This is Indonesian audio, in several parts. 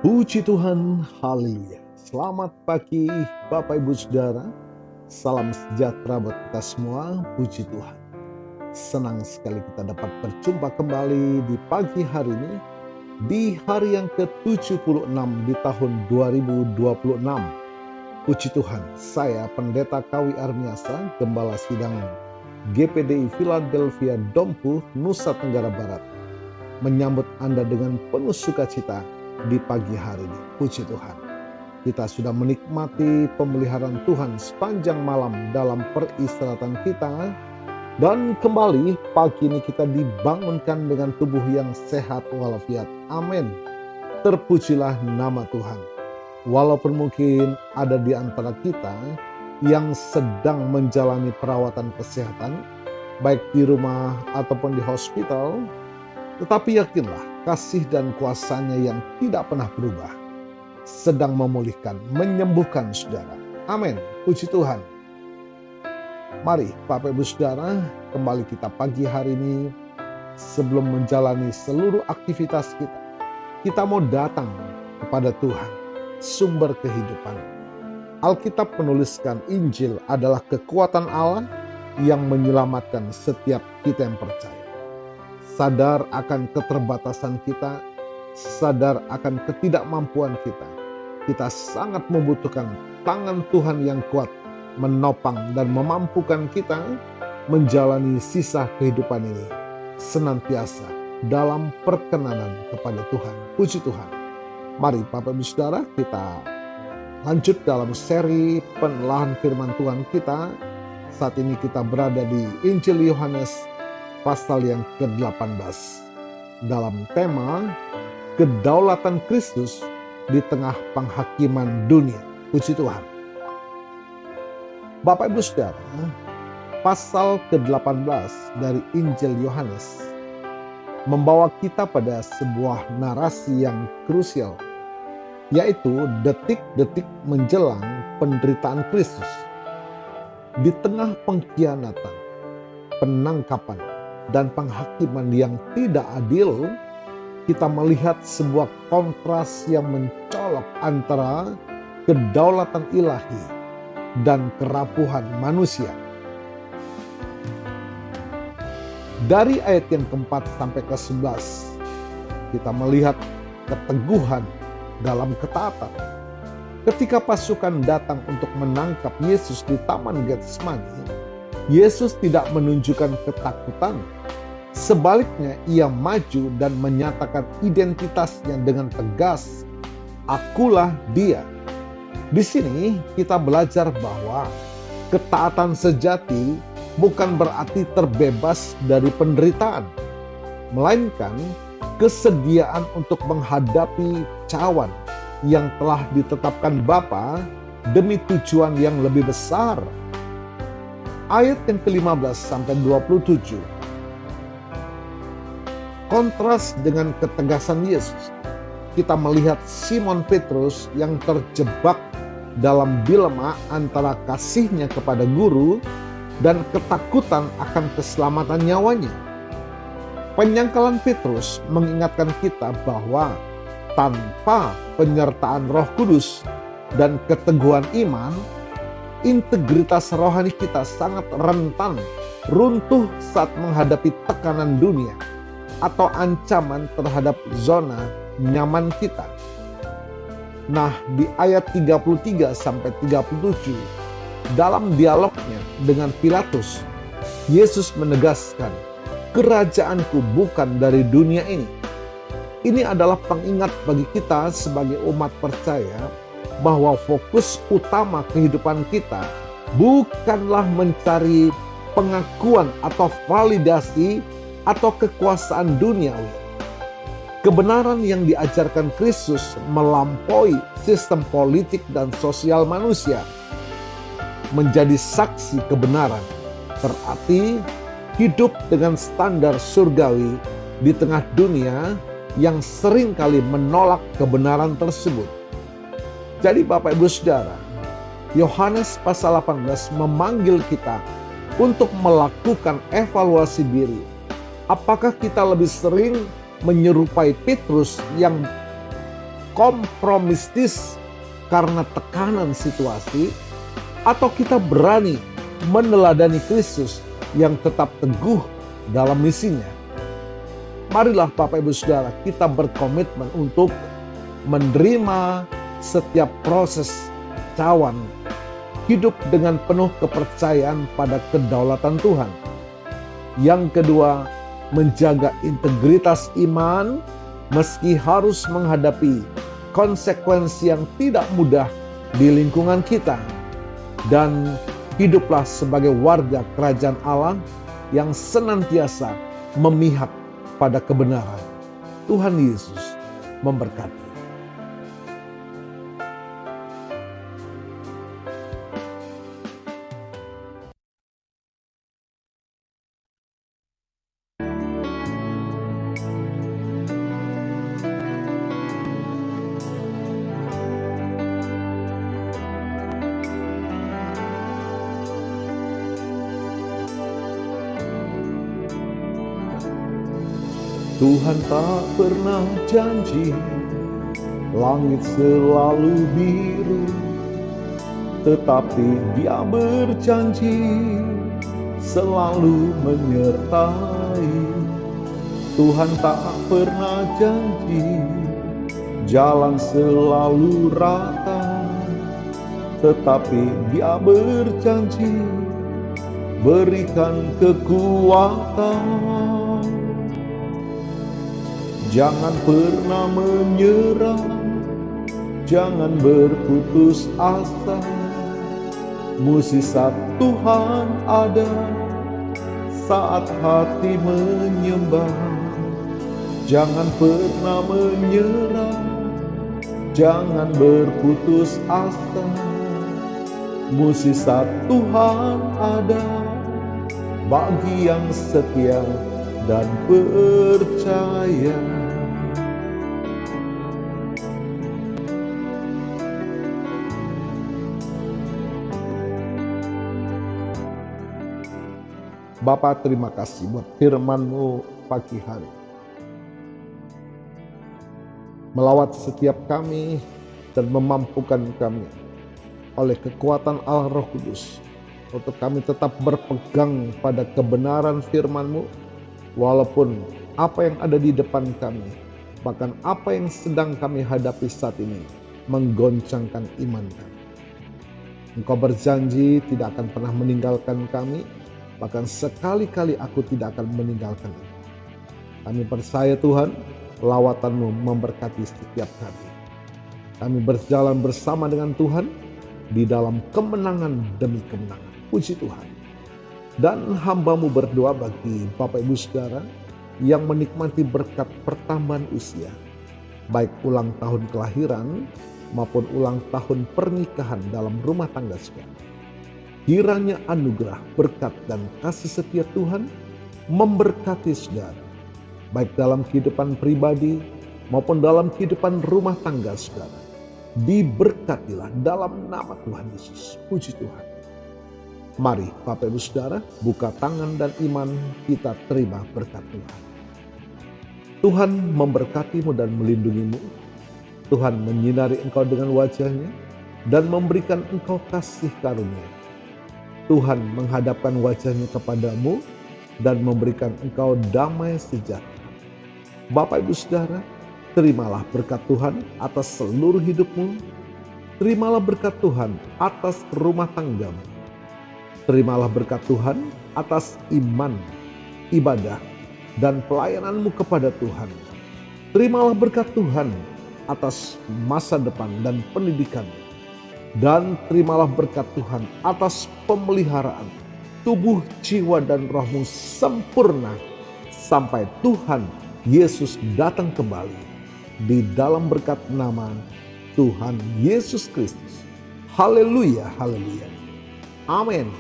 Puji Tuhan, haleluya. Selamat pagi Bapak Ibu Saudara. Salam sejahtera buat kita semua, puji Tuhan. Senang sekali kita dapat berjumpa kembali di pagi hari ini, di hari yang ke-76 di tahun 2026. Puji Tuhan, saya Pendeta Kawi Armiasa, Gembala Sidang GPDI Philadelphia Dompu, Nusa Tenggara Barat, menyambut Anda dengan penuh sukacita di pagi hari ini. Puji Tuhan, kita sudah menikmati pemeliharaan Tuhan sepanjang malam dalam peristirahatan kita, dan kembali pagi ini kita dibangunkan dengan tubuh yang sehat walafiat. Amin. Terpujilah nama Tuhan. Walaupun mungkin ada di antara kita yang sedang menjalani perawatan kesehatan, baik di rumah ataupun di hospital, tetapi yakinlah kasih dan kuasanya yang tidak pernah berubah sedang memulihkan, menyembuhkan saudara. Amin. Puji Tuhan. Mari Bapak Ibu Saudara, kembali kita pagi hari ini sebelum menjalani seluruh aktivitas kita. Kita mau datang kepada Tuhan, sumber kehidupan. Alkitab menuliskan Injil adalah kekuatan Allah yang menyelamatkan setiap kita yang percaya. Sadar akan keterbatasan kita, sadar akan ketidakmampuan kita. Kita sangat membutuhkan tangan Tuhan yang kuat menopang dan memampukan kita menjalani sisa kehidupan ini senantiasa dalam perkenanan kepada Tuhan. Puji Tuhan. Mari Bapak Ibu Saudara, kita lanjut dalam seri penelaahan firman Tuhan kita. Saat ini kita berada di Injil Yohanes pasal yang ke-18 dalam tema kedaulatan Kristus di tengah penghakiman dunia. Puji Tuhan. Bapak Ibu Saudara, pasal ke-18 dari Injil Yohanes membawa kita pada sebuah narasi yang krusial, yaitu detik-detik menjelang penderitaan Kristus. Di tengah pengkhianatan, penangkapan, dan penghakiman yang tidak adil, kita melihat sebuah kontras yang mencolok antara kedaulatan ilahi dan kerapuhan manusia. Dari ayat yang keempat sampai ke-11, kita melihat keteguhan dalam ketaatan. Ketika pasukan datang untuk menangkap Yesus di Taman Getsemani, Yesus tidak menunjukkan ketakutan. Sebaliknya, ia maju dan menyatakan identitasnya dengan tegas. Akulah dia. Di sini kita belajar bahwa ketaatan sejati bukan berarti terbebas dari penderitaan, melainkan kesediaan untuk menghadapi cawan yang telah ditetapkan Bapa demi tujuan yang lebih besar. Ayat yang ke-15 sampai 27 kontras dengan ketegasan Yesus. Kita melihat Simon Petrus yang terjebak dalam dilema antara kasihnya kepada guru dan ketakutan akan keselamatan nyawanya. Penyangkalan Petrus mengingatkan kita bahwa tanpa penyertaan Roh Kudus dan keteguhan iman, integritas rohani kita sangat rentan runtuh saat menghadapi tekanan dunia atau ancaman terhadap zona nyaman kita. Nah, di ayat 33 sampai 37 dalam dialognya dengan Pilatus, Yesus menegaskan, "Kerajaanku bukan dari dunia ini." Ini adalah pengingat bagi kita sebagai umat percaya bahwa fokus utama kehidupan kita bukanlah mencari pengakuan atau validasi atau kekuasaan duniawi. Kebenaran yang diajarkan Kristus melampaui sistem politik dan sosial manusia. Menjadi saksi kebenaran berarti hidup dengan standar surgawi di tengah dunia yang seringkali menolak kebenaran tersebut. Jadi Bapak Ibu Saudara, Yohanes pasal 18 memanggil kita untuk melakukan evaluasi diri. Apakah kita lebih sering menyerupai Petrus yang kompromistis karena tekanan situasi, atau kita berani meneladani Kristus yang tetap teguh dalam misinya. Marilah Bapak Ibu Saudara, kita berkomitmen untuk menerima setiap proses cawan, hidup dengan penuh kepercayaan pada kedaulatan Tuhan. Yang kedua, menjaga integritas iman meski harus menghadapi konsekuensi yang tidak mudah di lingkungan kita. Dan hiduplah sebagai warga kerajaan Allah yang senantiasa memihak pada kebenaran. Tuhan Yesus memberkati. Tuhan tak pernah janji langit selalu biru, tetapi Dia berjanji selalu menyertai. Tuhan tak pernah janji jalan selalu rata, tetapi Dia berjanji berikan kekuatan. Jangan pernah menyerah, jangan berputus asa. Mukjizat Tuhan ada saat hati menyembah. Jangan pernah menyerah, jangan berputus asa. Mukjizat Tuhan ada bagi yang setia dan percaya. Bapa, terima kasih buat firman-Mu pagi hari. Melawat setiap kami dan memampukan kami oleh kekuatan Allah Roh Kudus untuk kami tetap berpegang pada kebenaran firman-Mu, walaupun apa yang ada di depan kami, bahkan apa yang sedang kami hadapi saat ini, menggoncangkan iman kami. Engkau berjanji tidak akan pernah meninggalkan kami, bahkan sekali-kali aku tidak akan meninggalkan Engkau. Kami percaya Tuhan, lawatan-Mu memberkati setiap kami. Kami berjalan bersama dengan Tuhan di dalam kemenangan demi kemenangan. Puji Tuhan. Dan hamba-Mu berdoa bagi Bapak Ibu Saudara yang menikmati berkat pertambahan usia, baik ulang tahun kelahiran maupun ulang tahun pernikahan dalam rumah tangga saudara. Kiranya anugerah, berkat, dan kasih setia Tuhan memberkati saudara, baik dalam kehidupan pribadi maupun dalam kehidupan rumah tangga saudara. Diberkatilah dalam nama Tuhan Yesus. Puji Tuhan. Mari Bapak Ibu Saudara, buka tangan dan iman kita terima berkat Tuhan. Tuhan memberkatimu dan melindungimu. Tuhan menyinari engkau dengan wajah-Nya dan memberikan engkau kasih karunia. Tuhan menghadapkan wajah-Nya kepadamu dan memberikan engkau damai sejahtera. Bapak Ibu Saudara, terimalah berkat Tuhan atas seluruh hidupmu. Terimalah berkat Tuhan atas rumah tanggamu. Terimalah berkat Tuhan atas iman, ibadah, dan pelayananmu kepada Tuhan. Terimalah berkat Tuhan atas masa depan dan pendidikan. Dan terimalah berkat Tuhan atas pemeliharaan tubuh, jiwa, dan rohmu sempurna sampai Tuhan Yesus datang kembali. Di dalam berkat nama Tuhan Yesus Kristus. Haleluya, haleluya. Amin.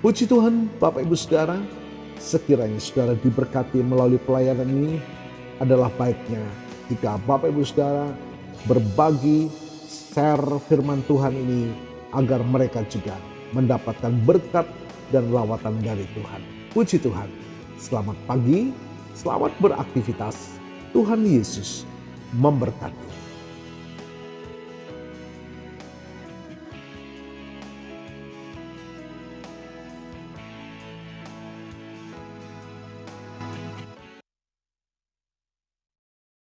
Puji Tuhan Bapak Ibu Saudara, sekiranya saudara diberkati melalui pelayanan ini, adalah baiknya jika Bapak Ibu Saudara berbagi, share firman Tuhan ini agar mereka juga mendapatkan berkat dan lawatan dari Tuhan. Puji Tuhan. Selamat pagi, selamat beraktivitas. Tuhan Yesus memberkati.